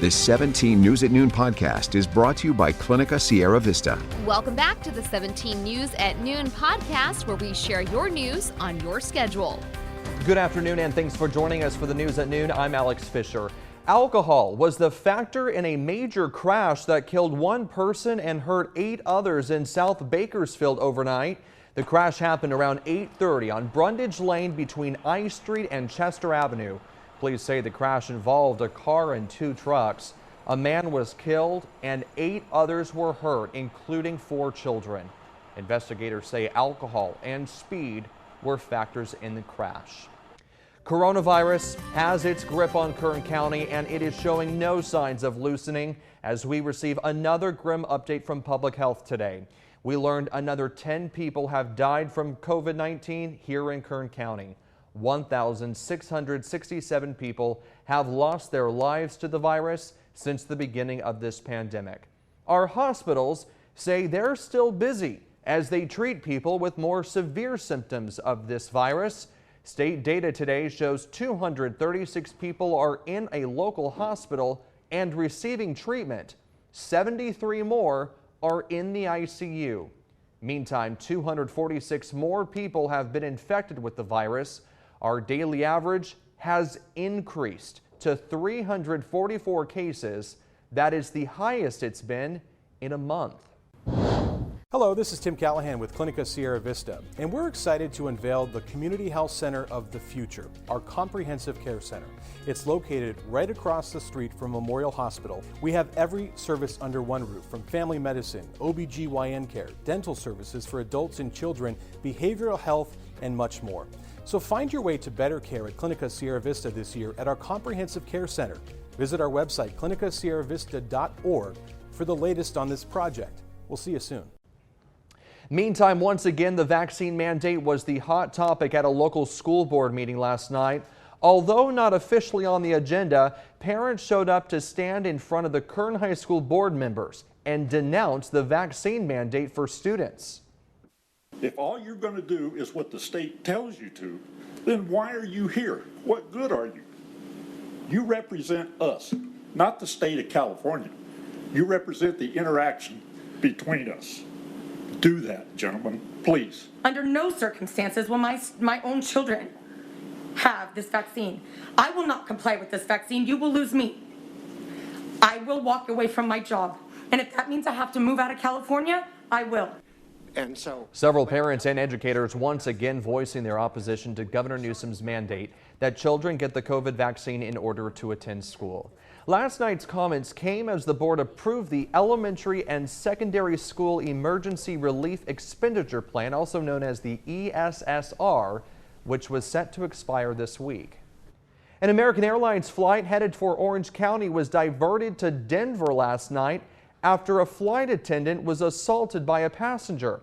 This 17 News at Noon podcast is brought to you by Clinica Sierra Vista. Welcome back to the 17 News at Noon podcast, where we share your news on your schedule. Good afternoon, and thanks for joining us for the News at Noon. I'm Alex Fisher. Alcohol was the factor in a major crash that killed one person and hurt 8 others in South Bakersfield overnight. The crash happened around 8:30 on Brundage Lane between I Street and Chester Avenue. Police say the crash involved a car and 2 trucks. A man was killed and 8 others were hurt, including 4 children. Investigators say alcohol and speed were factors in the crash. Coronavirus has its grip on Kern County, and it is showing no signs of loosening as we receive another grim update from Public Health today. We learned another 10 people have died from COVID-19 here in Kern County. 1,667 people have lost their lives to the virus since the beginning of this pandemic. Our hospitals say they're still busy as they treat people with more severe symptoms of this virus. State data today shows 236 people are in a local hospital and receiving treatment. 73 more are in the ICU. Meantime, 246 more people have been infected with the virus. Our daily average has increased to 344 cases. That is the highest it's been in a month. Hello, this is Tim Callahan with Clinica Sierra Vista, and we're excited to unveil the Community Health Center of the Future, our comprehensive care center. It's located right across the street from Memorial Hospital. We have every service under one roof, from family medicine, OBGYN care, dental services for adults and children, behavioral health, and much more. So find your way to better care at Clinica Sierra Vista this year at our comprehensive care center. Visit our website, clinicasierravista.org, for the latest on this project. We'll see you soon. Meantime, once again, the vaccine mandate was the hot topic at a local school board meeting last night. Although not officially on the agenda, parents showed up to stand in front of the Kern High School board members and denounce the vaccine mandate for students. If all you're going to do is what the state tells you to, then why are you here? What good are you? You represent us, not the state of California. You represent the interaction between us. Do that, gentlemen, please. Under no circumstances will my own children have this vaccine. I will not comply with this vaccine. You will lose me. I will walk away from my job. And if that means I have to move out of California, I will. And so several parents and educators once again voicing their opposition to Governor Newsom's mandate that children get the COVID vaccine in order to attend school. Last night's comments came as the board approved the Elementary and Secondary School Emergency Relief Expenditure Plan, also known as the ESSR, which was set to expire this week. An American Airlines flight headed for Orange County was diverted to Denver last night after a flight attendant was assaulted by a passenger.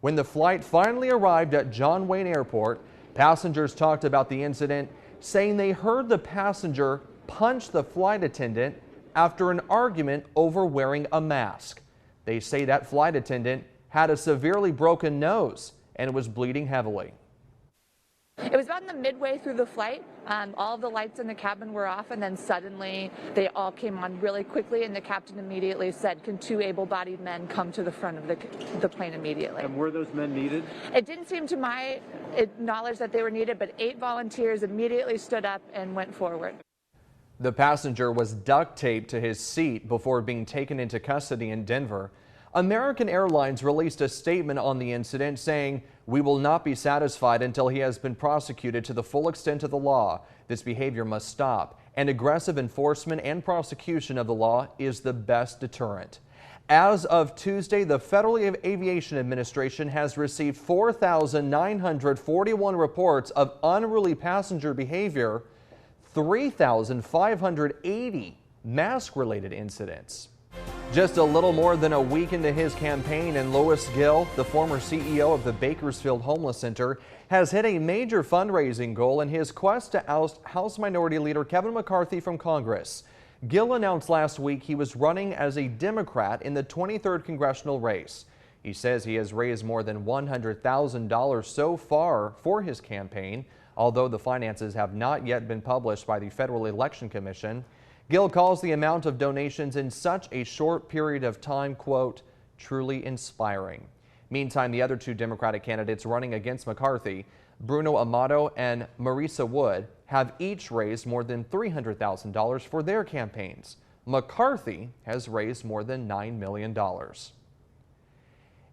When the flight finally arrived at John Wayne Airport, passengers talked about the incident, saying they heard the passenger punch the flight attendant after an argument over wearing a mask. They say that flight attendant had a severely broken nose and was bleeding heavily. It was about in the midway through the flight. All of the lights in the cabin were off, and then suddenly they all came on really quickly, and the captain immediately said, "Can 2 able-bodied men come to the front of the plane immediately?" And were those men needed? It didn't seem to my knowledge that they were needed, but 8 volunteers immediately stood up and went forward. The passenger was duct taped to his seat before being taken into custody in Denver. American Airlines released a statement on the incident saying, "We will not be satisfied until he has been prosecuted to the full extent of the law. This behavior must stop, and aggressive enforcement and prosecution of the law is the best deterrent." As of Tuesday, the Federal Aviation Administration has received 4,941 reports of unruly passenger behavior, 3,580 mask-related incidents. Just a little more than a week into his campaign, and Louis Gill, the former CEO of the Bakersfield Homeless Center, has hit a major fundraising goal in his quest to oust House Minority Leader Kevin McCarthy from Congress. Gill announced last week he was running as a Democrat in the 23rd congressional race. He says he has raised more than $100,000 so far for his campaign, although the finances have not yet been published by the Federal Election Commission. Gill calls the amount of donations in such a short period of time, quote, truly inspiring. Meantime, the other two Democratic candidates running against McCarthy, Bruno Amato and Marisa Wood, have each raised more than $300,000 for their campaigns. McCarthy has raised more than $9 million.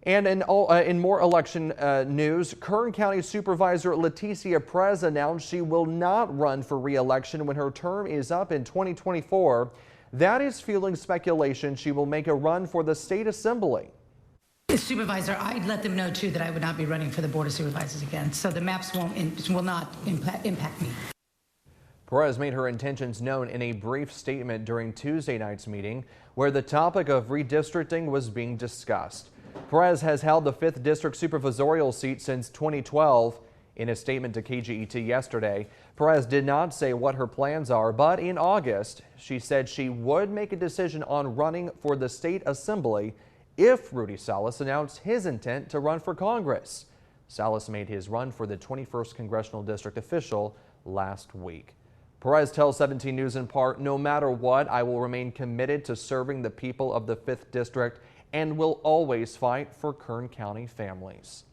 And in more election news, Kern County Supervisor Leticia Perez announced she will not run for re-election when her term is up in 2024. That is fueling speculation she will make a run for the state assembly. As supervisor, I'd let them know too that I would not be running for the Board of Supervisors again, so the maps will not impact me. Perez made her intentions known in a brief statement during Tuesday night's meeting, where the topic of redistricting was being discussed. Perez has held the 5th District Supervisorial seat since 2012. In a statement to KGET yesterday, Perez did not say what her plans are, but in August, she said she would make a decision on running for the state assembly if Rudy Salas announced his intent to run for Congress. Salas made his run for the 21st Congressional District official last week. Perez tells 17 News in part, "No matter what, I will remain committed to serving the people of the 5th District and will always fight for Kern County families."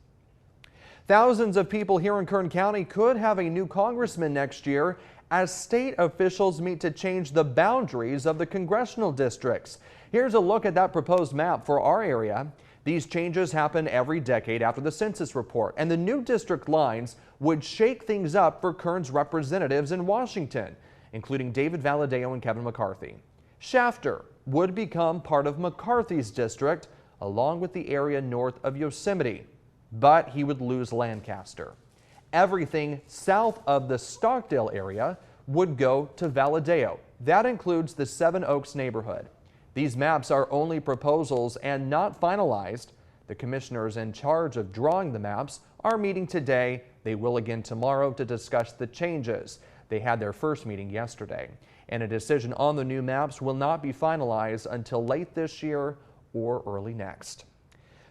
Thousands of people here in Kern County could have a new congressman next year as state officials meet to change the boundaries of the congressional districts. Here's a look at that proposed map for our area. These changes happen every decade after the census report, and the new district lines would shake things up for Kern's representatives in Washington, including David Valadao and Kevin McCarthy. Shafter would become part of McCarthy's district, along with the area north of Yosemite, but he would lose Lancaster. Everything south of the Stockdale area would go to Valadao. That includes the Seven Oaks neighborhood. These maps are only proposals and not finalized. The commissioners in charge of drawing the maps are meeting today. They will again tomorrow to discuss the changes. They had their first meeting yesterday, and a decision on the new maps will not be finalized until late this year or early next.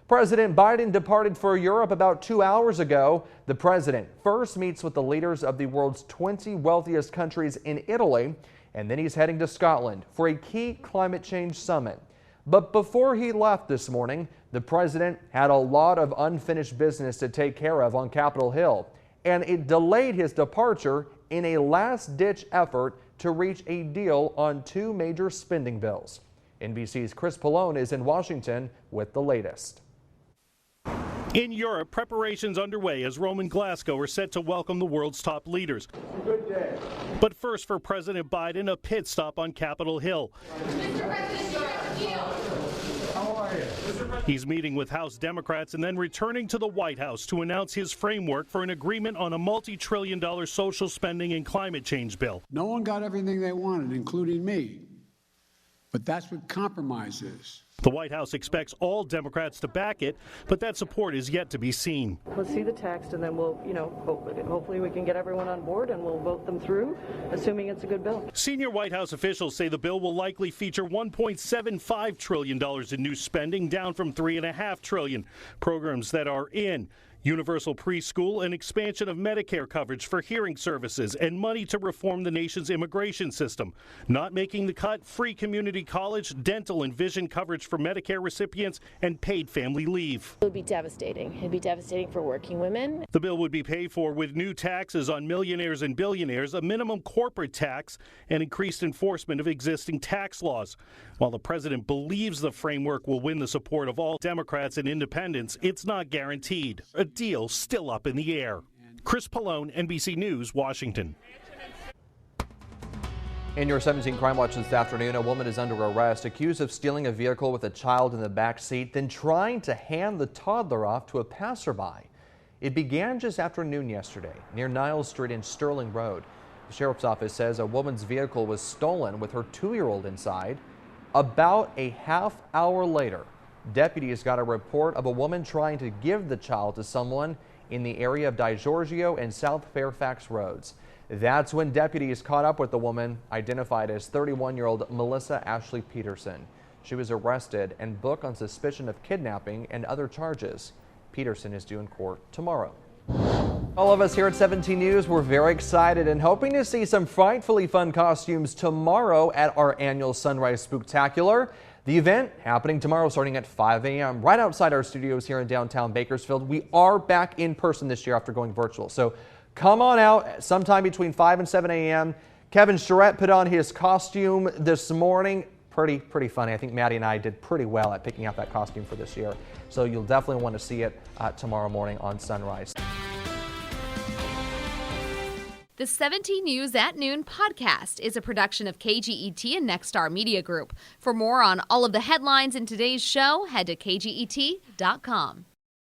President Biden departed for Europe about 2 hours ago. The president first meets with the leaders of the world's 20 wealthiest countries in Italy, and then he's heading to Scotland for a key climate change summit. But before he left this morning, the president had a lot of unfinished business to take care of on Capitol Hill, and it delayed his departure in a last-ditch effort to reach a deal on 2 major spending bills. NBC's Chris Pallone is in Washington with the latest. In Europe, preparations underway as Rome and Glasgow are set to welcome the world's top leaders. Good day. But first for President Biden, a pit stop on Capitol Hill. Mr. President, how are you? He's meeting with House Democrats and then returning to the White House to announce his framework for an agreement on a multi-trillion-dollar social spending and climate change bill. No one got everything they wanted, including me. But that's what compromise is. The White House expects all Democrats to back it, but that support is yet to be seen. Let's see the text, and then we'll, hopefully we can get everyone on board and we'll vote them through, assuming it's a good bill. Senior White House officials say the bill will likely feature $1.75 trillion in new spending, down from $3.5 trillion. Programs that are in universal preschool, an expansion of Medicare coverage for hearing services, and money to reform the nation's immigration system. Not making the cut, free community college, dental and vision coverage for Medicare recipients, and paid family leave. It would be devastating. It'd be devastating for working women. The bill would be paid for with new taxes on millionaires and billionaires, a minimum corporate tax, and increased enforcement of existing tax laws. While the president believes the framework will win the support of all Democrats and independents, it's not guaranteed. A deal still up in the air. Chris Pallone, NBC News, Washington. In your 17 Crime Watch this afternoon, a woman is under arrest accused of stealing a vehicle with a child in the back seat, then trying to hand the toddler off to a passerby. It began just after noon yesterday near Niles Street and Sterling Road. The sheriff's office says a woman's vehicle was stolen with her 2-year-old inside. About a half hour later, deputies got a report of a woman trying to give the child to someone in the area of DiGiorgio and South Fairfax roads. That's when deputies caught up with the woman, identified as 31-year-old Melissa Ashley Peterson. She was arrested and booked on suspicion of kidnapping and other charges. Peterson is due in court tomorrow. All of us here at 17 News, we're very excited and hoping to see some frightfully fun costumes tomorrow at our annual Sunrise Spooktacular. The event happening tomorrow starting at 5 a.m. right outside our studios here in downtown Bakersfield. We are back in person this year after going virtual, so come on out sometime between 5 and 7 a.m. Kevin Charette put on his costume this morning. Pretty funny. I think Maddie and I did pretty well at picking out that costume for this year. So you'll definitely want to see it tomorrow morning on Sunrise. The 17 News at Noon podcast is a production of KGET and Nexstar Media Group. For more on all of the headlines in today's show, head to kget.com.